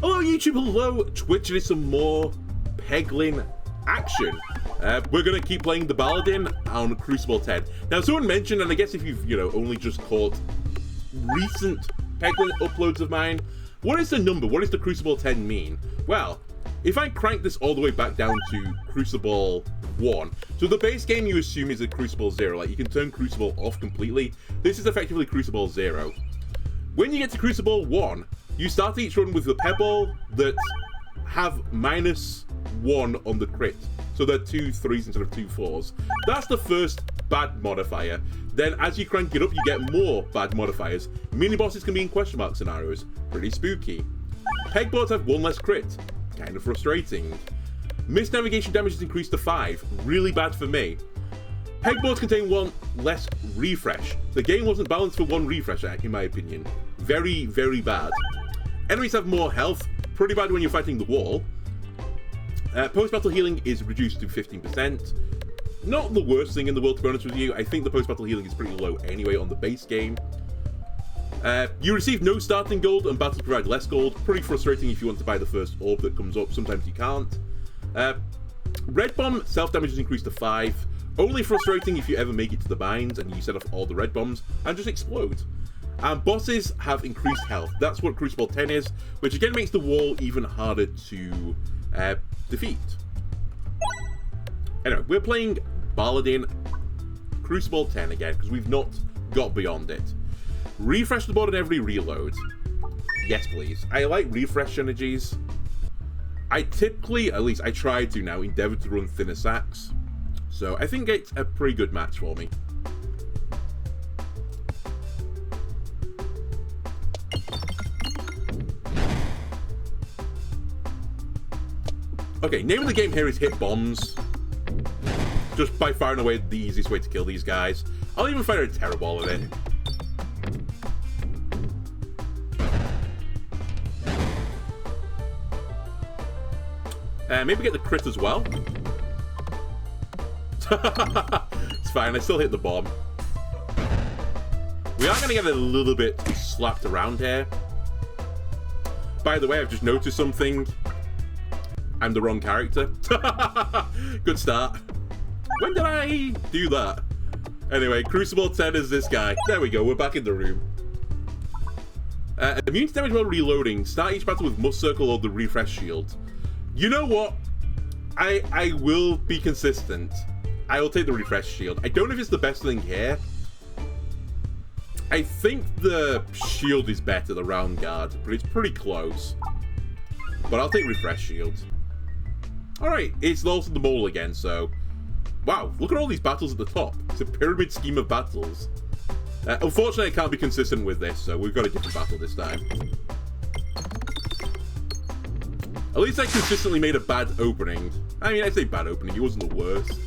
Hello YouTube, hello Twitch, and it's some more Peglin action. We're going to keep playing the Paladin on Crucible 10. Now someone mentioned, and I guess if you've, only just caught recent Peglin uploads of mine, what is the number? What does the Crucible 10 mean? Well, if I crank this all the way back down to Crucible 1, so the base game you assume is a Crucible 0, like you can turn Crucible off completely. This is effectively Crucible 0. When you get to Crucible 1, you start each run with the Pebble that have -1 on the crit. So they're 2 3s instead of 2 4s. That's the first bad modifier. Then as you crank it up, you get more bad modifiers. Mini-bosses can be in question mark scenarios. Pretty spooky. Pegboards have 1 less crit. Kind of frustrating. Missed navigation damage is increased to 5. Really bad for me. Pegboards contain 1 less refresh. The game wasn't balanced for 1 refresh, in my opinion. Very, very bad. Enemies have more health. Pretty bad when you're fighting the wall. Post-battle healing is reduced to 15%. Not the worst thing in the world, to be honest with you. I think the post-battle healing is pretty low anyway on the base game. You receive no starting gold, and battles provide less gold. Pretty frustrating if you want to buy the first orb that comes up. Sometimes you can't. Red bomb self-damage is increased to 5. Only frustrating if you ever make it to the binds and you set off all the red bombs and just explode. And bosses have increased health. That's what Crucible 10 is, which again makes the wall even harder to defeat. Anyway, we're playing Paladin Crucible 10 again, because we've not got beyond it. Refresh the board on every reload. Yes, please. I like refresh energies. I typically, at least I try to now, endeavor to run thinner sacks. So I think it's a pretty good match for me. Okay, name of the game here is hit bombs. Just by far and away the easiest way to kill these guys. I'll even fire a terror ball at it. Maybe get the crit as well. It's fine, I still hit the bomb. We are going to get a little bit slapped around here. By the way, I've just noticed something. I'm the wrong character. Good start. When did I do that? Anyway, Crucible 10 is this guy. There we go, we're back in the room. Immune to damage while reloading. Start each battle with Must Circle or the Refresh Shield. You know what? I will be consistent. I will take the Refresh Shield. I don't know if it's the best thing here. I think the Shield is better, the Round Guard, but it's pretty close. But I'll take Refresh Shield. Alright, it's also the mole again, so... Wow, look at all these battles at the top. It's a pyramid scheme of battles. Unfortunately, I can't be consistent with this, so we've got a different battle this time. At least I consistently made a bad opening. I mean, I say bad opening, it wasn't the worst.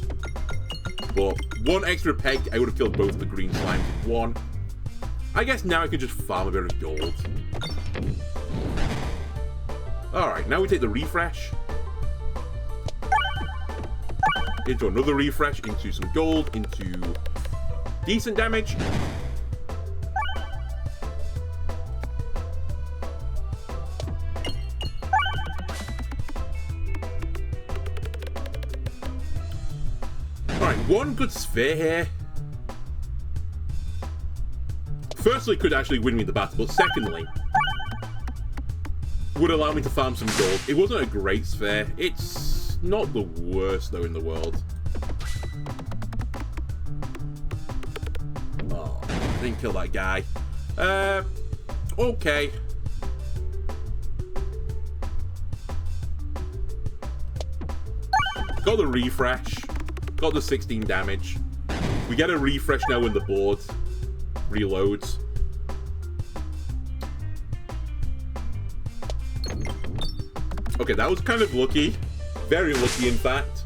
But 1 extra peg, I would have killed both the green slimes in 1. I guess now I can just farm a bit of gold. Alright, now we take the refresh. Into another refresh, into some gold, into decent damage. Alright, 1 good sphere here. Firstly, could actually win me the battle, but secondly, would allow me to farm some gold. It wasn't a great sphere. It's not the worst, though, in the world. Oh, I didn't kill that guy. Okay. Got the refresh. Got the 16 damage. We get a refresh now when the board reloads. Okay, that was kind of lucky. Very lucky, in fact.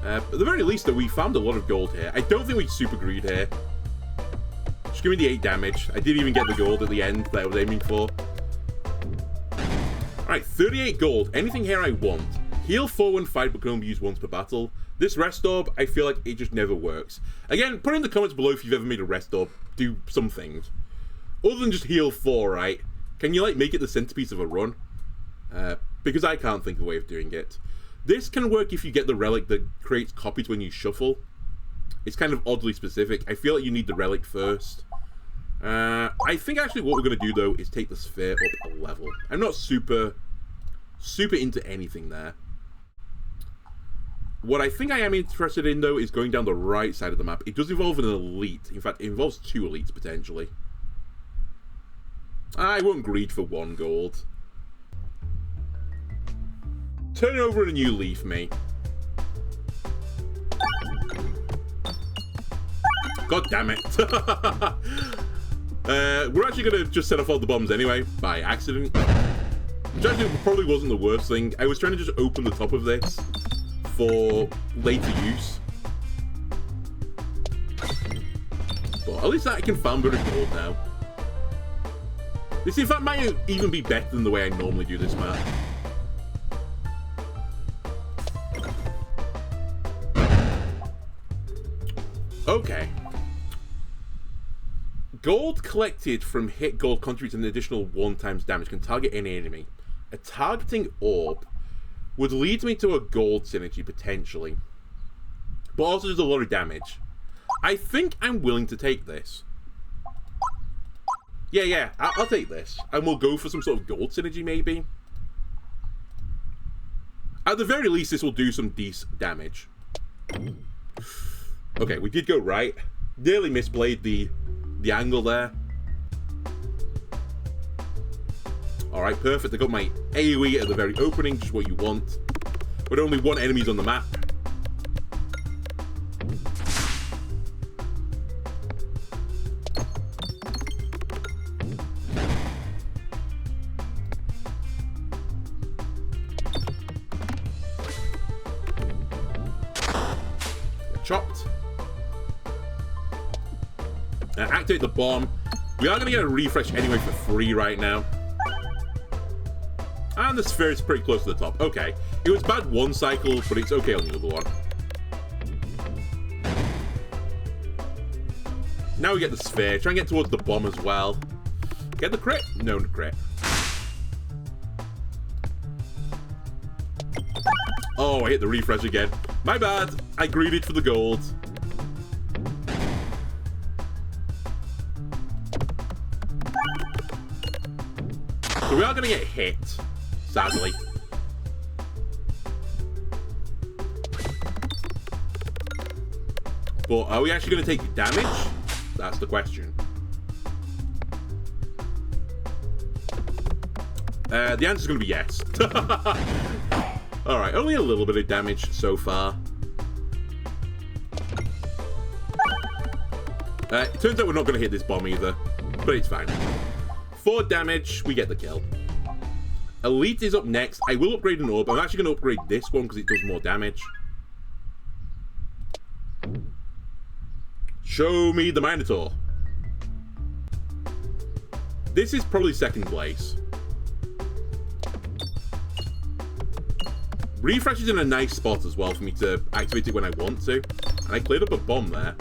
At the very least, though, we found a lot of gold here. I don't think we super greed here. Just give me the 8 damage. I didn't even get the gold at the end that I was aiming for. Alright, 38 gold. Anything here I want. Heal 4 when fight, but can only be used once per battle. This rest orb, I feel like it just never works. Again, put in the comments below if you've ever made a rest orb do some things. Other than just heal 4, right? Can you, like, make it the centerpiece of a run? because I can't think of a way of doing it. This can work if you get the relic that creates copies when you shuffle. It's kind of oddly specific. I feel like you need the relic first. I think actually what we're going to do, though, is take the sphere up a level. I'm not super into anything there. What I think I am interested in, though, is going down the right side of the map. It does involve an elite. In fact, it involves 2 elites, potentially. I won't greed for 1 gold. Turn over a new leaf, mate. God damn it. We're actually going to just set off all the bombs anyway, by accident. Which actually probably wasn't the worst thing. I was trying to just open the top of this for later use. But at least that I can farm better gold now. This in fact might even be better than the way I normally do this map. Okay. Gold collected from hit gold contributes an additional 1 times damage, can target any enemy. A targeting orb would lead me to a gold synergy, potentially. But also does a lot of damage. I think I'm willing to take this. Yeah, I'll take this. And we'll go for some sort of gold synergy, maybe. At the very least, this will do some decent damage. Okay, we did go right. Nearly misplayed the angle there. Alright, perfect. I got my AoE at the very opening, just what you want. But only 1 enemy's on the map. Chopped. Activate the bomb. We are going to get a refresh anyway for free right now. And the sphere is pretty close to the top. Okay. It was bad 1 cycle, but it's okay on the other one. Now we get the sphere. Try and get towards the bomb as well. Get the crit? No crit. Oh, I hit the refresh again. My bad. I greeded for the gold. So we are going to get hit, sadly. But are we actually going to take damage? That's the question. The answer's going to be yes. Alright, only a little bit of damage so far. It turns out we're not going to hit this bomb either, but it's fine. 4 damage, we get the kill. Elite is up next. I will upgrade an orb. I'm actually going to upgrade this one because it does more damage. Show me the Minotaur. This is probably 2nd place. Refresh is in a nice spot as well for me to activate it when I want to. And I cleared up a bomb there.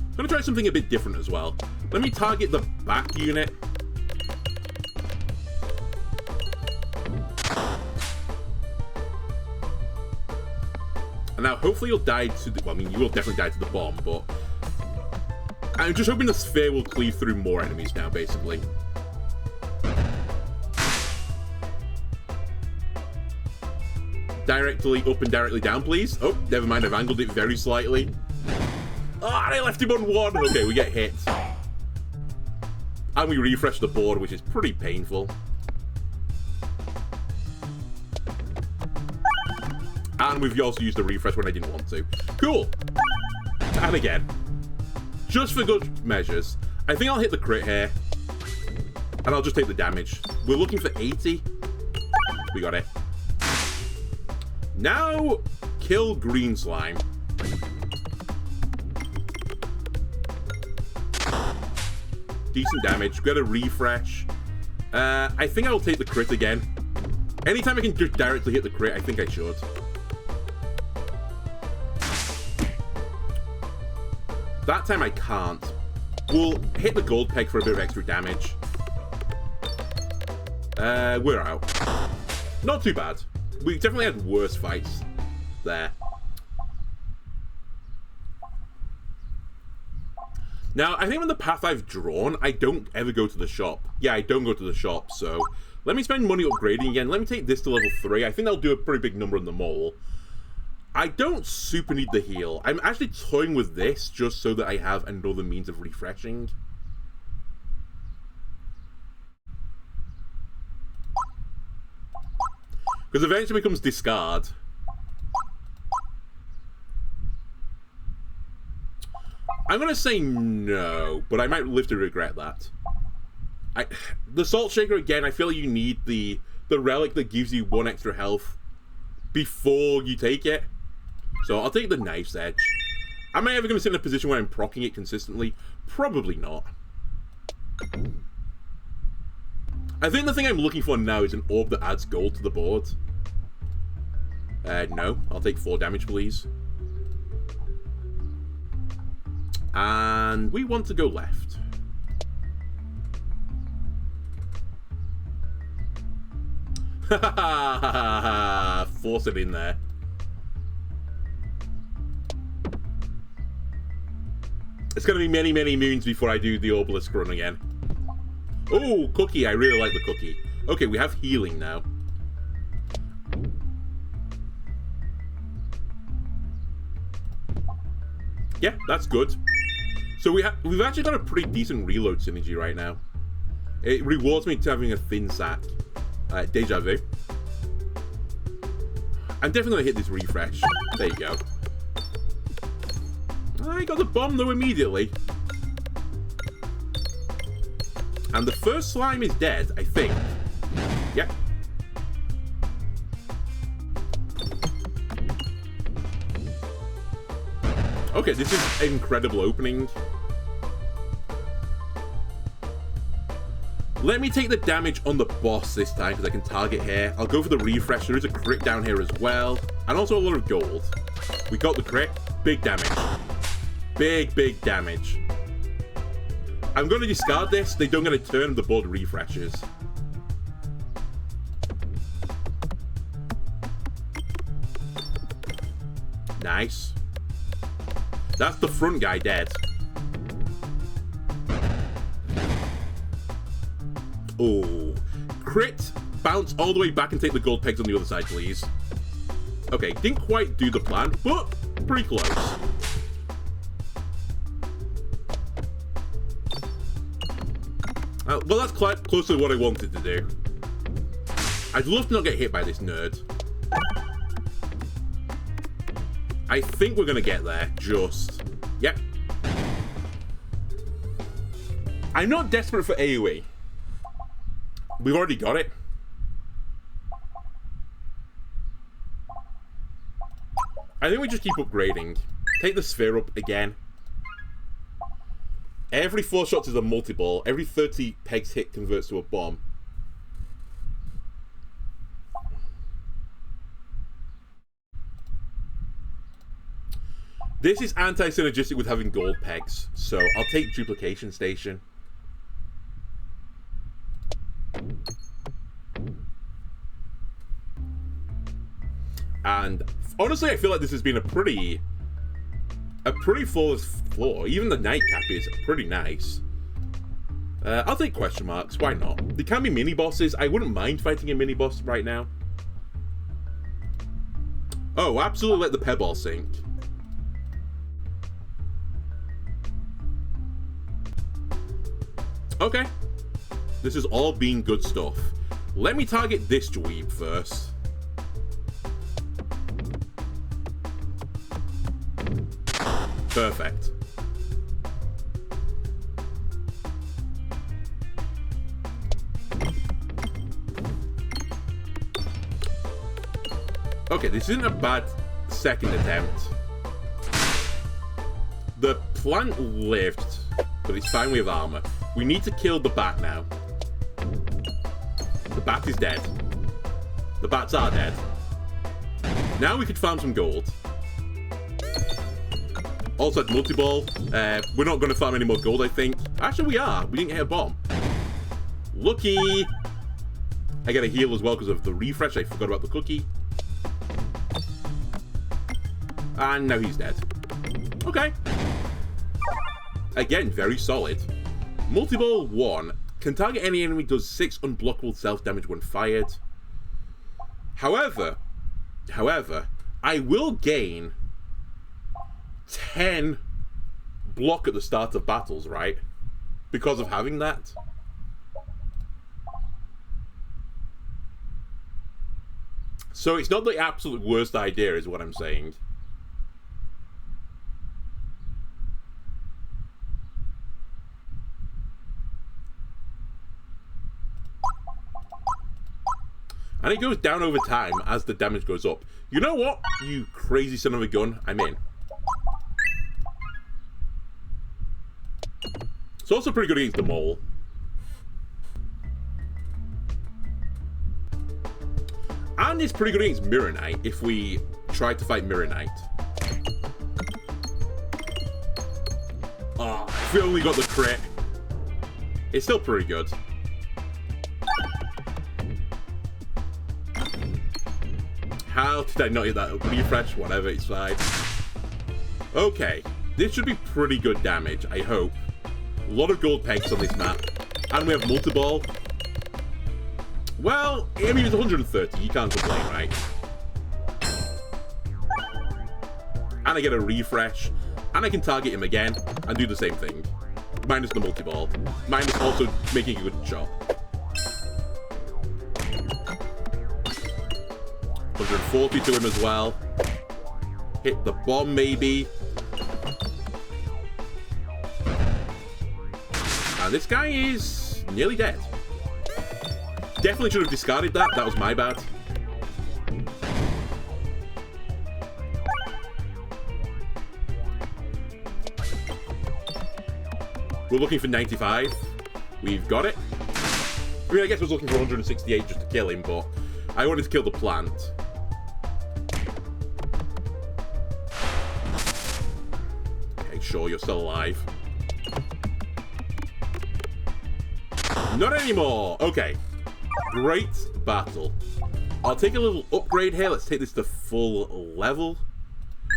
I'm going to try something a bit different as well. Let me target the back unit. And now hopefully you'll die to the... Well, I mean, you will definitely die to the bomb, but... I'm just hoping the sphere will cleave through more enemies now, basically. Directly up and directly down, please. Oh, never mind, I've angled it very slightly. Oh, and I left him on 1. Okay, we get hit. And we refresh the board, which is pretty painful. And we've also used the refresh when I didn't want to. Cool. And again. Just for good measures. I think I'll hit the crit here. And I'll just take the damage. We're looking for 80. We got it. Now, kill green slime. Decent damage. Get a refresh. I think I'll take the crit again. Anytime I can just directly hit the crit, I think I should. That time I can't. We'll hit the gold peg for a bit of extra damage. We're out. Not too bad. We definitely had worse fights there. Now, I think on the path I've drawn, I don't ever go to the shop. Yeah, I don't go to the shop, so let me spend money upgrading again. Let me take this to level 3. I think that'll do a pretty big number on the mole. I don't super need the heal. I'm actually toying with this just so that I have another means of refreshing. Because eventually it becomes discard. I'm going to say no, but I might live to regret that. The Salt Shaker, again, I feel like you need the relic that gives you 1 extra health before you take it. So I'll take the Knife's Edge. Am I ever going to sit in a position where I'm proccing it consistently? Probably not. I think the thing I'm looking for now is an orb that adds gold to the board. No. I'll take 4 damage, please. And we want to go left. Ha ha ha! Force it in there. It's going to be many, many moons before I do the obelisk run again. Oh, cookie. I really like the cookie. Okay, we have healing now. Yeah, that's good. So we've actually got a pretty decent reload synergy right now. It rewards me to having a thin sack. Deja vu. I'm definitely going to hit this refresh. There you go. I got the bomb though immediately. And the first slime is dead, I think. Yep. Okay, this is an incredible opening. Let me take the damage on the boss this time because I can target here. I'll go for the refresh. There is a crit down here as well. And also a lot of gold. We got the crit. Big damage. Big, big damage. I'm going to discard this. They don't get a turn. The board refreshes. Nice. That's the front guy dead. Oh. Crit. Bounce all the way back and take the gold pegs on the other side, please. Okay, didn't quite do the plan, but pretty close. Well, that's quite close to what I wanted to do. I'd love to not get hit by this nerd. I think we're going to get there, just... Yep. I'm not desperate for AoE. We've already got it. I think we just keep upgrading. Take the sphere up again. Every 4 shots is a multi-ball. Every 30 pegs hit converts to a bomb. This is anti-synergistic with having gold pegs, so I'll take Duplication Station. And honestly, I feel like this has been a pretty flawless floor. Even the nightcap is pretty nice. I'll take question marks. Why not? There can be mini bosses. I wouldn't mind fighting a mini boss right now. Oh, absolutely let the pebble sink. Okay. This has all been good stuff. Let me target this dweeb first. Perfect. Okay, this isn't a bad second attempt. The plant lived, but it's fine, we have armor. We need to kill the bat now. The bat is dead. The bats are dead. Now we could farm some gold. Also had multi-ball. We're not going to farm any more gold, I think. Actually, we are. We didn't hit a bomb. Lucky. I get a heal as well because of the refresh. I forgot about the cookie. And now he's dead. Okay. Again, very solid. Multi-ball 1. Can target any enemy, does 6 unblockable self-damage when fired. However, I will gain 10 block at the start of battles, right? Because of having that. So it's not the absolute worst idea, is what I'm saying. And it goes down over time as the damage goes up. You know what? You crazy son of a gun. I'm in. It's also pretty good against the mole. And it's pretty good against Mirror Knight if we try to fight Mirror Knight. Oh, if we only got the crit. It's still pretty good. How did I not hit that refresh? Whatever, it's fine. Okay, this should be pretty good damage, I hope. A lot of gold pegs on this map. And we have multi-ball. Well, I mean, it's 130, you can't complain, right? And I get a refresh. And I can target him again and do the same thing. Minus the multi-ball. Minus also making a good shot. 140 to him as well. Hit the bomb, maybe. And this guy is nearly dead. Definitely should have discarded that. That was my bad. We're looking for 95. We've got it. I mean, I guess I was looking for 168 just to kill him, but I wanted to kill the plant. Okay, sure, you're still alive. Not anymore! Okay. Great battle. I'll take a little upgrade here. Let's take this to full level.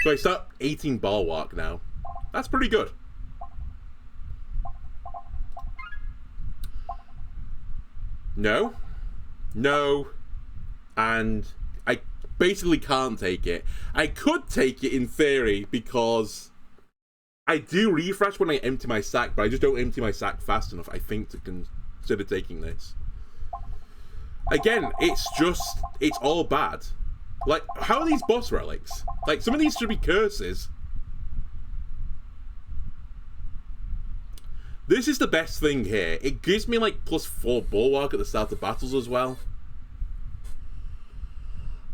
So I start 18 bulwark now. That's pretty good. No. No. And I basically can't take it. I could take it in theory because I do refresh when I empty my sack, but I just don't empty my sack fast enough, I think, to consider taking this. Again, it's all bad. Like, how are these boss relics? Like, some of these should be curses. This is the best thing here. It gives me, like, +4 bulwark at the start of battles as well.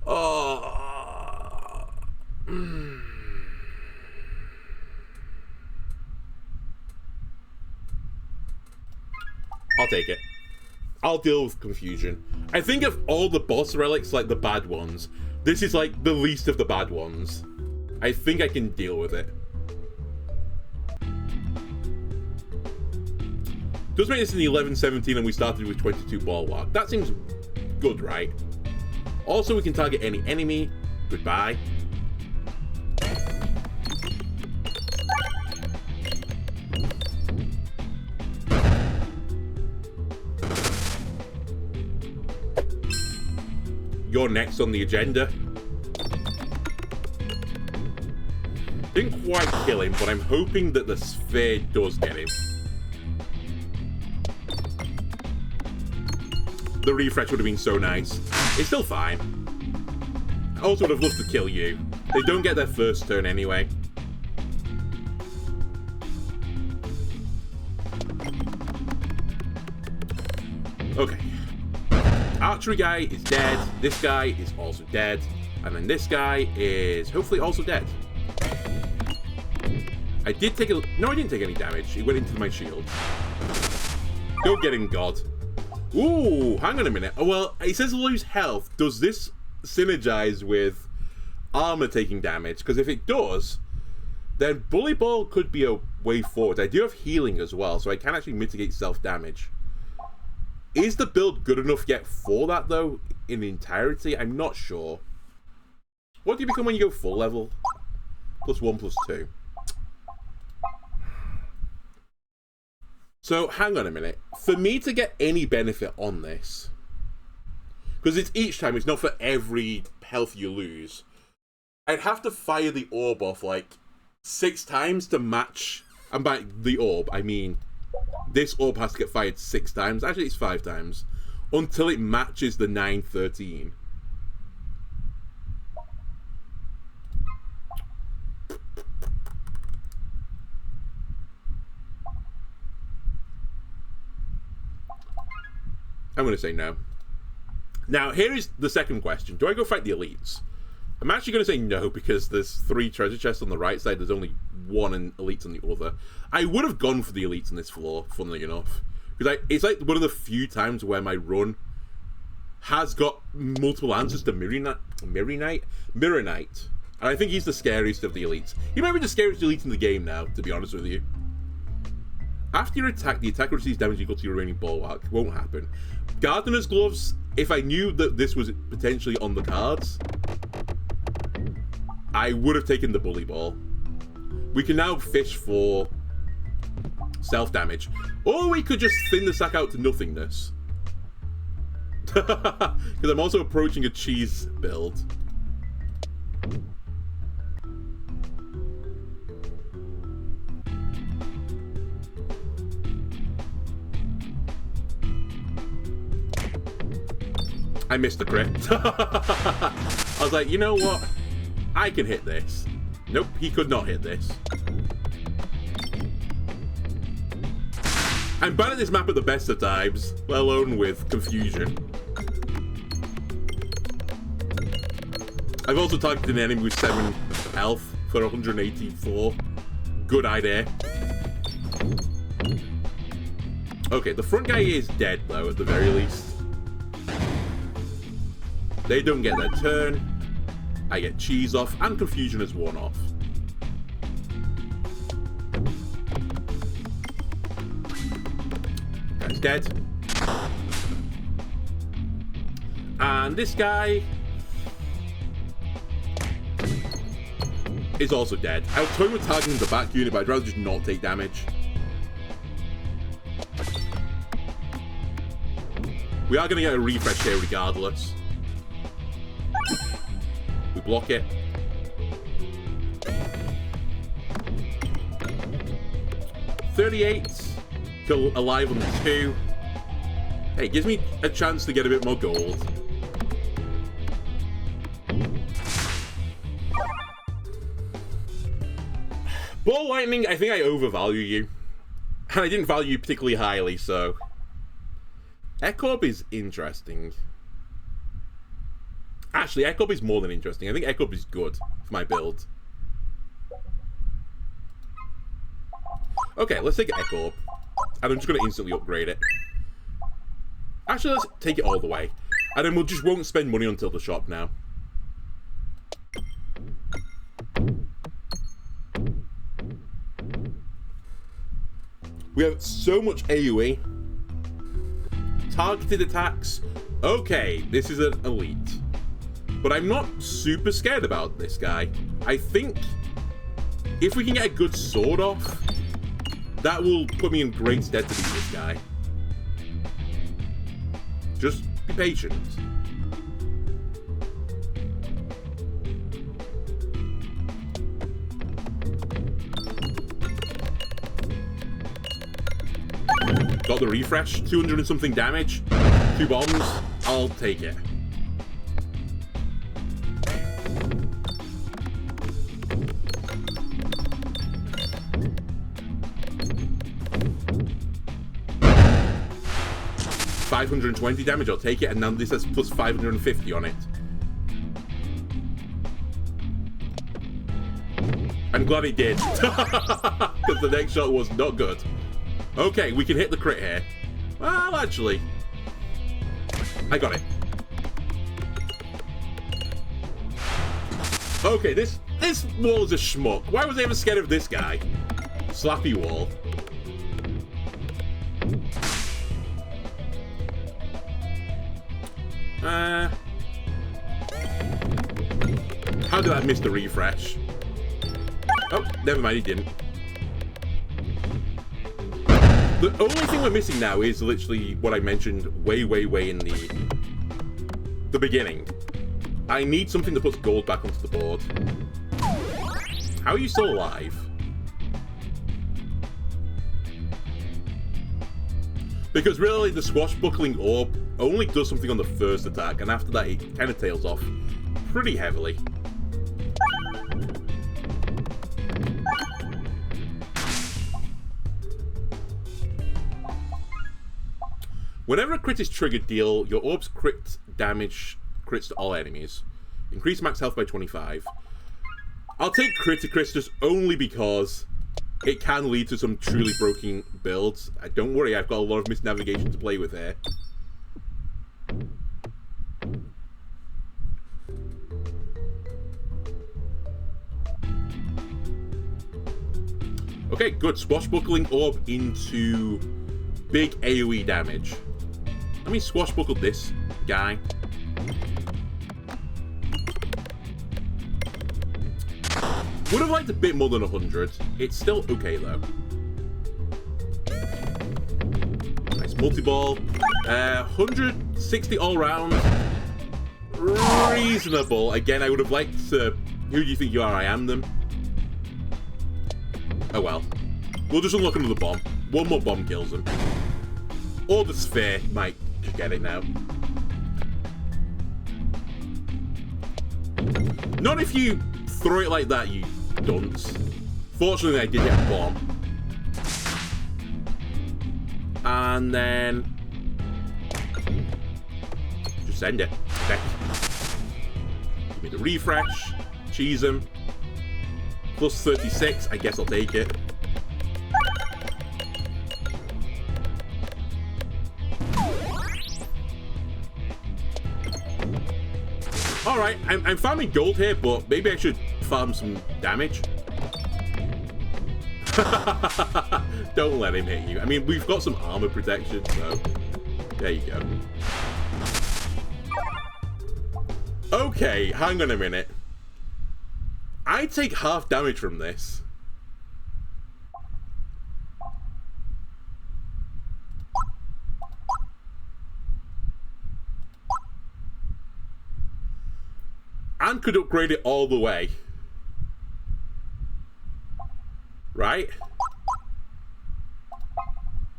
Oh. I'll take it. I'll deal with confusion. I think of all the boss relics, like the bad ones, this is like the least of the bad ones. I think I can deal with it. Does make this in the 11-17 and we started with 22 bulwark. That seems good, right? Also, we can target any enemy. Goodbye. You're next on the agenda. Didn't quite kill him, but I'm hoping that the sphere does get him. The refresh would have been so nice. It's still fine. I also would have loved to kill you. They don't get their first turn anyway. Okay. Archery guy is dead. This guy is also dead. And then this guy is hopefully also dead. I did take a... No, I didn't take any damage. It went into my shield. Go get him, God. Ooh, hang on a minute. Oh, well, it says lose health. Does this synergize with armor taking damage? Because if it does, then Bully Ball could be a way forward. I do have healing as well, so I can actually mitigate self-damage. Is the build good enough yet for that, though, in the entirety? I'm not sure. What do you become when you go full level? +1, +2. So, hang on a minute. For me to get any benefit on this, because it's each time, it's not for every health you lose, I'd have to fire the orb off, like, 6 times to match... And by the orb, I mean, this orb has to get fired 6 times. Actually, it's 5 times. Until it matches the 913. I'm going to say no. Now, here is the second question. Do I go fight the elites? I'm actually going to say no, because there's 3 treasure chests on the right side. There's only 1 elites on the other. I would have gone for the elites on this floor, funnily enough. Because it's like one of the few times where my run has got multiple answers to Mirror Knight. And I think he's the scariest of the elites. He might be the scariest elite in the game now, to be honest with you. After your attack, the attacker receives damage equal to your remaining bulwark. Won't happen. Gardener's Gloves, if I knew that this was potentially on the cards, I would have taken the Bully Ball. We can now fish for self-damage. Or we could just thin the sack out to nothingness. Because I'm also approaching a cheese build. I missed the crit. I was like, you know what? I can hit this. Nope, he could not hit this. I'm bad at this map at the best of times, let alone with confusion. I've also targeted an enemy with 7 health for 184. Good idea. Okay, the front guy is dead, though, at the very least. They don't get their turn. I get cheese off, and confusion is worn off. Guy's dead. And this guy is also dead. I was toying with targeting the back unit, but I'd rather just not take damage. We are going to get a refresh here regardless. We block it. $38. Kill alive on the 2. Hey, it gives me a chance to get a bit more gold. Ball Lightning, I think I overvalue you. And I didn't value you particularly highly, so... Ecorb is interesting. Actually, Ecorb is more than interesting. I think Ecorb is good for my build. Okay, let's take Ecorb. And I'm just going to instantly upgrade it. Actually, let's take it all the way. And then we'll just won't spend money until the shop now. We have so much AoE. Targeted attacks. Okay, this is an elite. But I'm not super scared about this guy. I think if we can get a good sword off, that will put me in great stead to beat this guy. Just be patient. Got the refresh, 200 and something damage, 2 bombs, I'll take it. $520 damage, I'll take it, and now this has plus 550 on it. I'm glad it did, because the next shot was not good. Okay, we can hit the crit here. Well, actually, I got it. Okay, this wall is a schmuck. Why was I ever scared of this guy? Slappy wall. How did I miss the refresh? Oh, never mind, he didn't. The only thing we're missing now is literally what I mentioned way in the beginning. I need something that puts gold back onto the board. How are you still alive? Because really, the swashbuckling orb only does something on the first attack, and after that it kind of tails off pretty heavily. Whenever a crit is triggered, deal your orb's crit damage crits to all enemies. Increase max health by 25. I'll take crits just only because it can lead to some truly broken builds. Don't worry, I've got a lot of misnavigation to play with here. Okay, good. Swashbuckling orb into big AoE damage. Let me swashbuckle this guy. Would have liked a bit more than 100. It's still okay though. Nice multi-ball. 160 all round. Reasonable. Again, I would have liked to... Who do you think you are? I am them. Oh well. We'll just unlock another bomb. One more bomb kills him. Or the sphere might just get it now. Not if you throw it like that, you dunce. Fortunately, I did get a bomb. And then... just send it. Okay. Give me the refresh. Cheese him. Plus 36, I guess I'll take it. Alright, I'm farming gold here, but maybe I should farm some damage. Don't let him hit you. I mean, we've got some armor protection, so there you go. Okay, hang on a minute. I take half damage from this. And could upgrade it all the way. Right?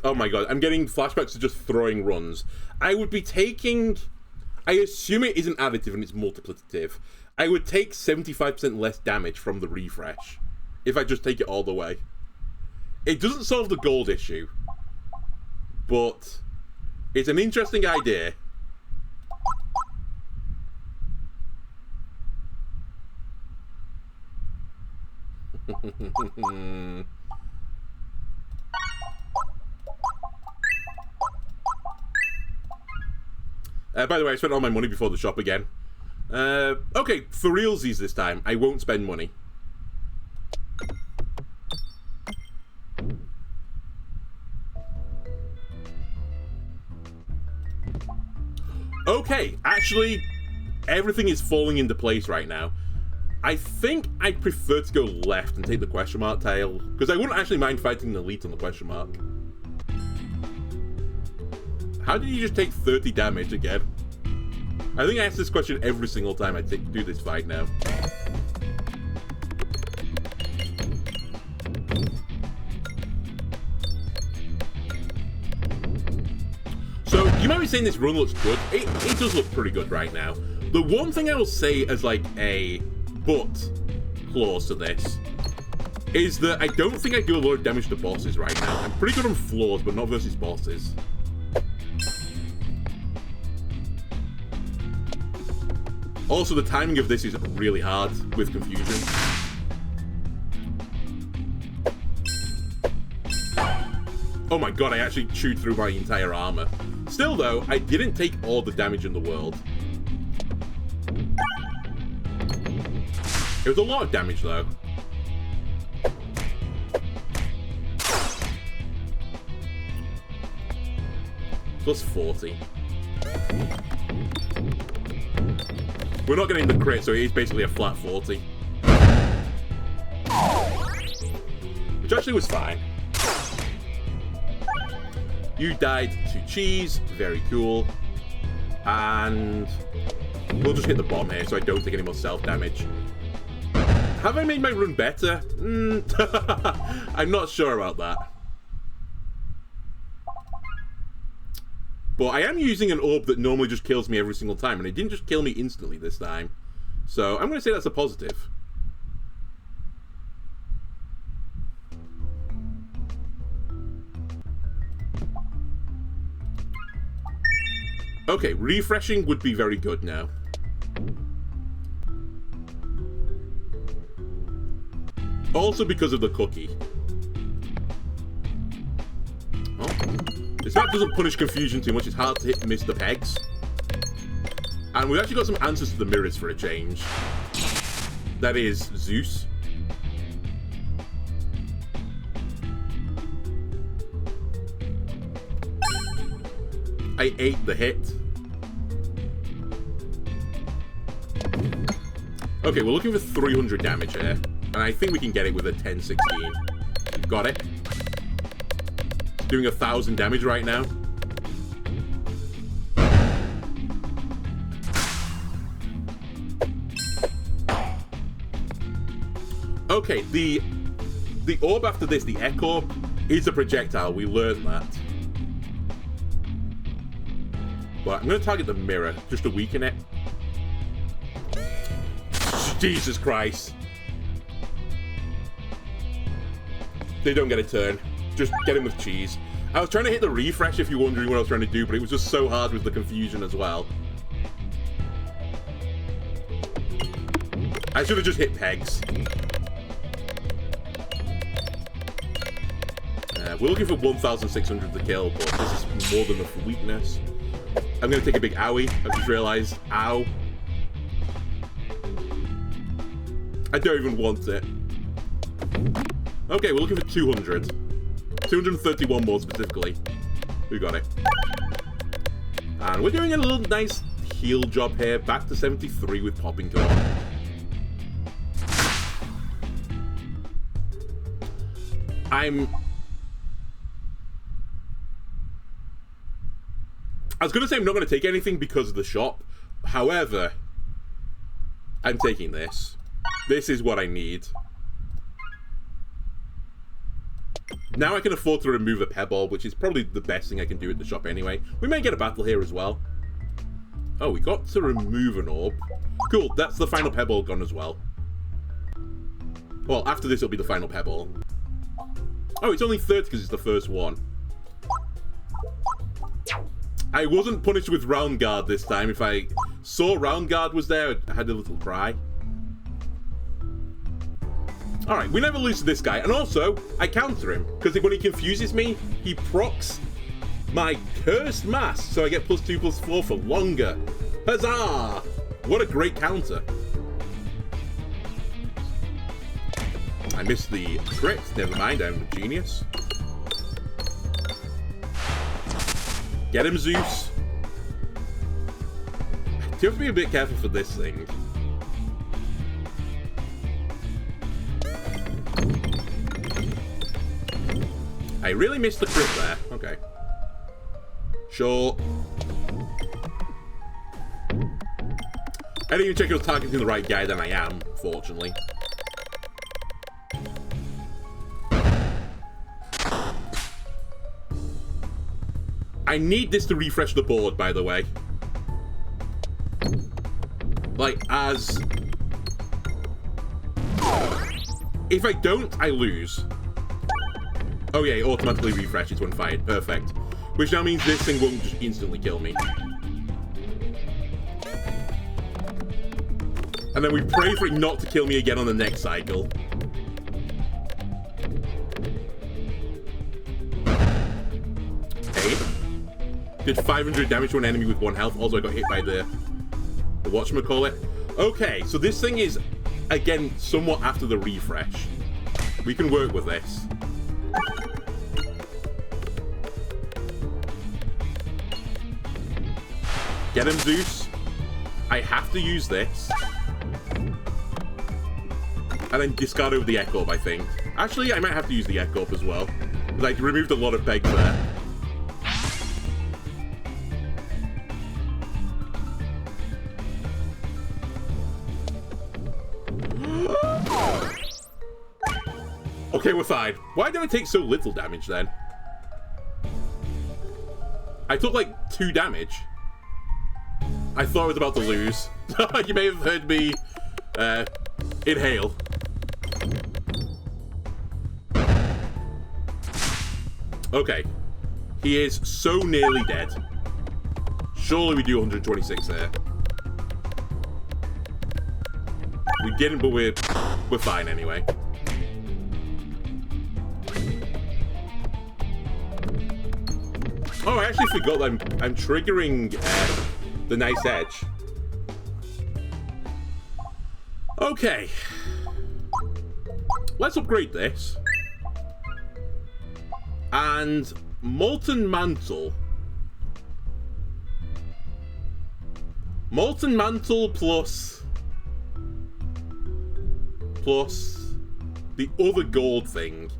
Oh my god, I'm getting flashbacks to just throwing runs. I would be taking... I assume it isn't additive and it's multiplicative. I would take 75% less damage from the refresh if I just take it all the way. It doesn't solve the gold issue, but it's an interesting idea. By the way, I spent all my money before the shop again. Okay, for realsies this time. I won't spend money. Okay, actually, everything is falling into place right now. I think I'd prefer to go left and take the question mark tile, because I wouldn't actually mind fighting the elite on the question mark. How did you just take 30 damage again? I think I ask this question every single time I do this fight now. So, you might be saying this run looks good. It does look pretty good right now. The one thing I will say as like a but clause to this is that I don't think I do a lot of damage to bosses right now. I'm pretty good on floors, but not versus bosses. Also, the timing of this is really hard with confusion. Oh my god, I actually chewed through my entire armor. Still though, I didn't take all the damage in the world. It was a lot of damage though. Plus 40. We're not getting the crit, so it is basically a flat 40. Which actually was fine. You died to cheese. Very cool. And we'll just hit the bomb here so I don't take any more self-damage. Have I made my run better? I'm not sure about that. But I am using an orb that normally just kills me every single time, and it didn't just kill me instantly this time. So I'm going to say that's a positive. Okay, refreshing would be very good now. Also because of the cookie. Oh. This map doesn't punish confusion too much. It's hard to miss the pegs. And we've actually got some answers to the mirrors for a change. That is Zeus. I ate the hit. Okay, we're looking for 300 damage here. And I think we can get it with a 10-16. Got it. Doing 1,000 damage right now. Okay, the orb after this, the Echo, is a projectile. We learned that. But I'm going to target the mirror, just to weaken it. Jesus Christ. They don't get a turn. Just get him with cheese. I was trying to hit the refresh if you're wondering what I was trying to do, but it was just so hard with the confusion as well. I should have just hit pegs. We're looking for 1,600 to kill, but this is more than enough weakness. I'm going to take a big owie. I've just realised. Ow. I don't even want it. Okay, we're looking for 200. 231 more specifically. We got it. And we're doing a little nice heal job here. Back to 73 with Popping Corn. I was going to say I'm not going to take anything because of the shop. However, I'm taking this. This is what I need. Now I can afford to remove a pebble, which is probably the best thing I can do at the shop anyway. We may get a battle here as well. Oh, we got to remove an orb. Cool, that's the final pebble gone as well. Well, after this it'll be the final pebble. Oh, it's only 30 because it's the first one. I wasn't punished with round guard this time. If I saw round guard was there, I had a little cry. Alright, we never lose to this guy. And also, I counter him. Because when he confuses me, he procs my cursed mass. So I get +2/+4 for longer. Huzzah! What a great counter. I missed the crit. Never mind, I'm a genius. Get him, Zeus. You have to be a bit careful for this thing. I really missed the crit there. Okay. Sure. I didn't even check if I was targeting the right guy, then I am, fortunately. I need this to refresh the board, by the way. Like, as... If I don't, I lose. Oh yeah, it automatically refreshes when fired. Perfect. Which now means this thing won't just instantly kill me. And then we pray for it not to kill me again on the next cycle. Okay. Did 500 damage to an enemy with 1 health. Also, I got hit by the whatchamacallit. Okay, so this thing is, again, somewhat after the refresh. We can work with this. Get him, Zeus. I have to use this. And then discard over the Echo Orb, I think. Actually, I might have to use the Echo Orb as well. Like, removed a lot of pegs there. Okay, we're fine. Why did I take so little damage then? I took like 2 damage. I thought I was about to lose. You may have heard me inhale. Okay. He is so nearly dead. Surely we do 126 there. We didn't, but we're fine anyway. Oh, I actually forgot that I'm triggering the nice edge. Okay. Let's upgrade this. And Molten Mantle. Molten Mantle plus the other gold thing.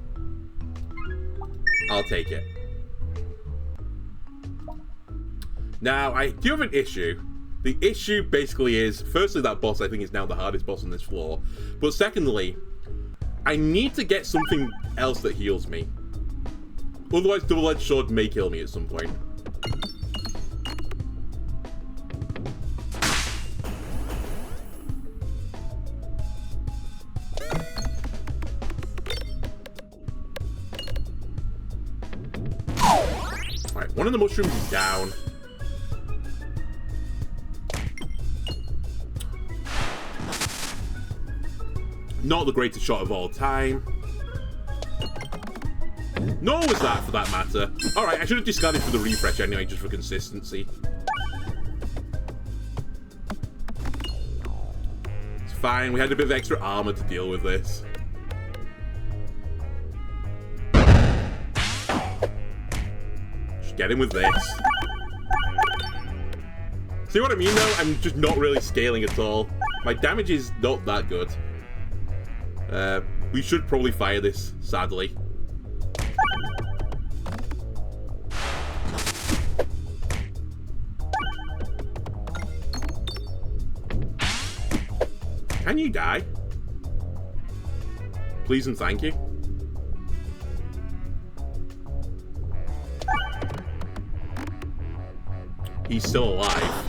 I'll take it. Now, I do have an issue. The issue basically is, firstly, that boss I think is now the hardest boss on this floor. But secondly, I need to get something else that heals me. Otherwise, Double-Edged Sword may kill me at some point. Alright, one of the mushrooms is down. Not the greatest shot of all time. Nor was that, for that matter. Alright, I should have discarded for the refresh anyway, just for consistency. It's fine, we had a bit of extra armor to deal with this. Just get in with this. See what I mean, though? I'm just not really scaling at all. My damage is not that good. We should probably fire this, sadly. Can you die? Please and thank you. He's still alive.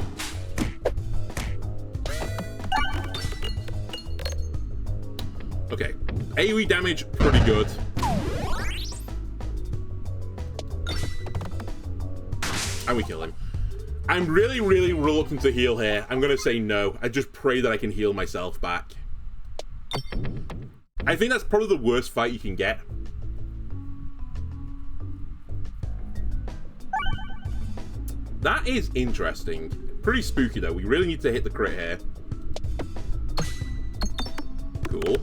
Okay. AoE damage, pretty good. And we kill him. I'm really, really reluctant to heal here. I'm going to say no. I just pray that I can heal myself back. I think that's probably the worst fight you can get. That is interesting. Pretty spooky, though. We really need to hit the crit here. Cool.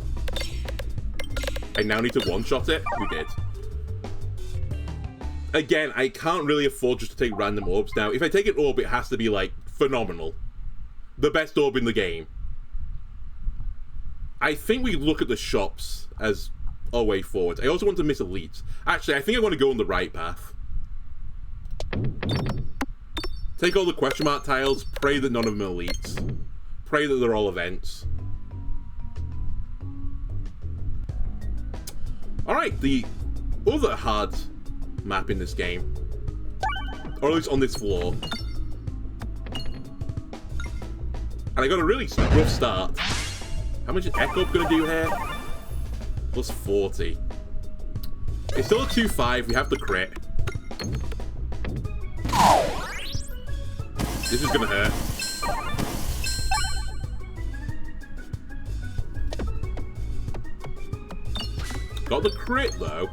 I now need to one-shot it. We did. Again, I can't really afford just to take random orbs now. If I take an orb, it has to be, like, phenomenal. The best orb in the game. I think we look at the shops as our way forward. I also want to miss elites. Actually, I think I want to go on the right path. Take all the question mark tiles. Pray that none of them are elites. Pray that they're all events. Alright, the other hard map in this game, or at least on this floor, and I got a really rough start. How much is Echo Orb gonna do here? Plus 40. It's still a 2-5. We have the crit. This is gonna hurt. Got the crit though.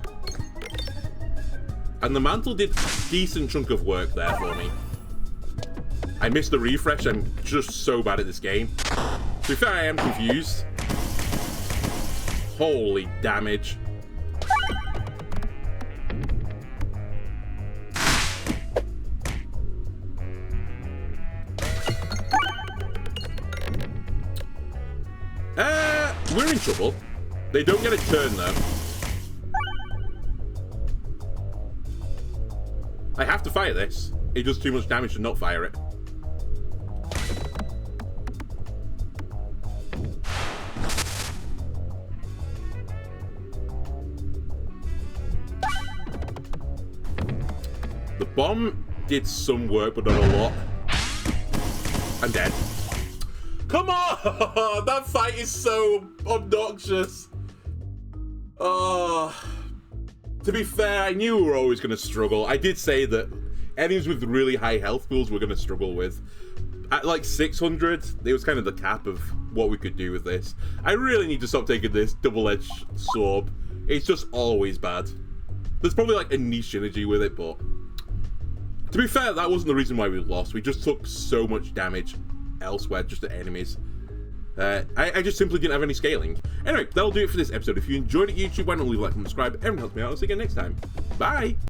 And the mantle did a decent chunk of work there for me. I missed the refresh. I'm just so bad at this game. To be fair, I am confused. Holy damage. We're in trouble. They don't get a turn, though. I have to fire this. It does too much damage to not fire it. The bomb did some work, but not a lot. I'm dead. Come on! That fight is so obnoxious. Oh. To be fair, I knew we were always going to struggle. I did say that enemies with really high health pools we're going to struggle with. At like 600, it was kind of the cap of what we could do with this. I really need to stop taking this double-edged sword. It's just always bad. There's probably like a niche synergy with it, but... To be fair, that wasn't the reason why we lost. We just took so much damage elsewhere, just at enemies. I just simply didn't have any scaling. Anyway, that'll do it for this episode. If you enjoyed it, YouTube, why not leave a like and subscribe? Everyone helps me out. I'll see you again next time. Bye!